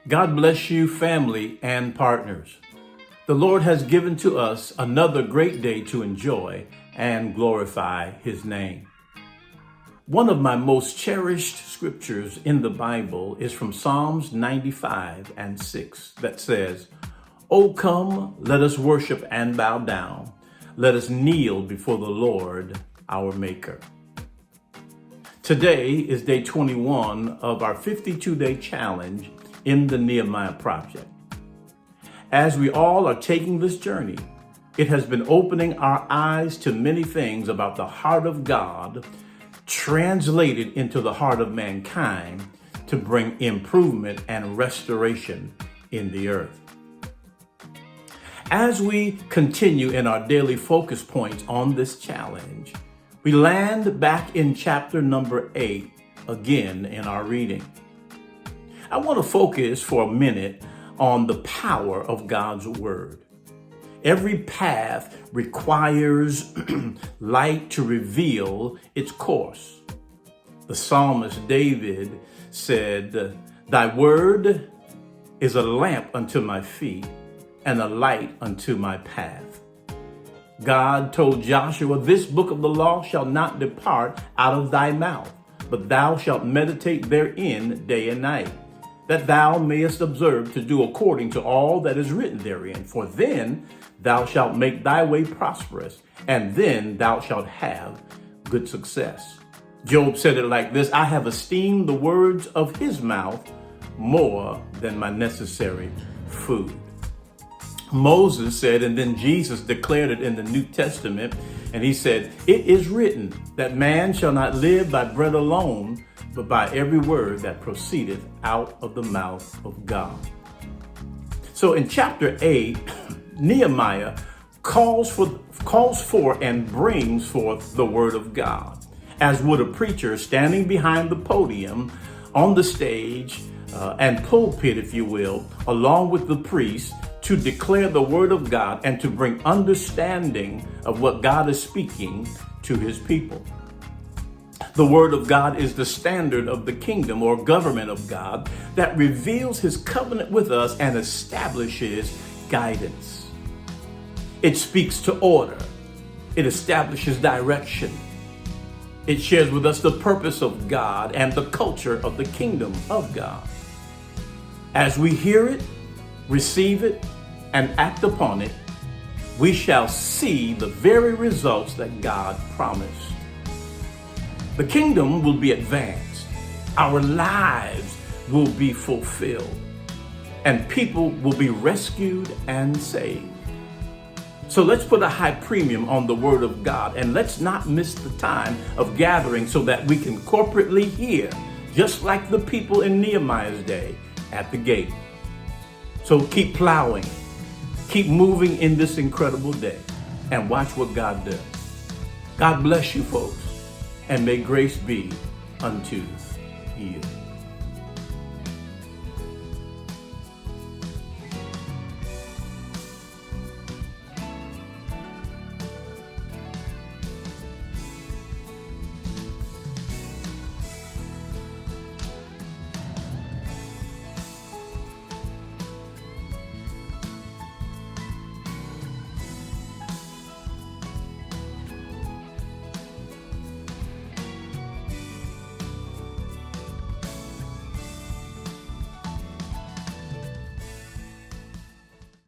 God bless you, family and partners. The Lord has given to us another great day to enjoy and glorify His name. One of my most cherished scriptures in the Bible is from Psalms 95:6 that says, "O come, let us worship and bow down. Let us kneel before the Lord, our Maker." Today is day 21 of our 52-day challenge in the Nehemiah Project. As we all are taking this journey, it has been opening our eyes to many things about the heart of God translated into the heart of mankind to bring improvement and restoration in the earth. As we continue in our daily focus points on this challenge, we land back in chapter number 8 again in our reading. I want to focus for a minute on the power of God's word. Every path requires light to reveal its course. The psalmist David said, "Thy word is a lamp unto my feet and a light unto my path." God told Joshua, "This book of the law shall not depart out of thy mouth, but thou shalt meditate therein day and night, that thou mayest observe to do according to all that is written therein. For then thou shalt make thy way prosperous, and then thou shalt have good success." Job said it like this, "I have esteemed the words of his mouth more than my necessary food." Moses said, and then Jesus declared it in the New Testament, and he said, "It is written that man shall not live by bread alone, but by every word that proceedeth out of the mouth of God." So in chapter 8, Nehemiah calls for and brings forth the word of God, as would a preacher standing behind the podium on the stage and pulpit, if you will, along with the priest, to declare the word of God and to bring understanding of what God is speaking to his people. The word of God is the standard of the kingdom or government of God that reveals his covenant with us and establishes guidance. It speaks to order. It establishes direction. It shares with us the purpose of God and the culture of the kingdom of God. As we hear it, receive it, and act upon it, we shall see the very results that God promised. The kingdom will be advanced. Our lives will be fulfilled, and people will be rescued and saved. So let's put a high premium on the word of God, and let's not miss the time of gathering so that we can corporately hear, just like the people in Nehemiah's day at the gate. So keep plowing, keep moving in this incredible day, and watch what God does. God bless you, folks, and may grace be unto you.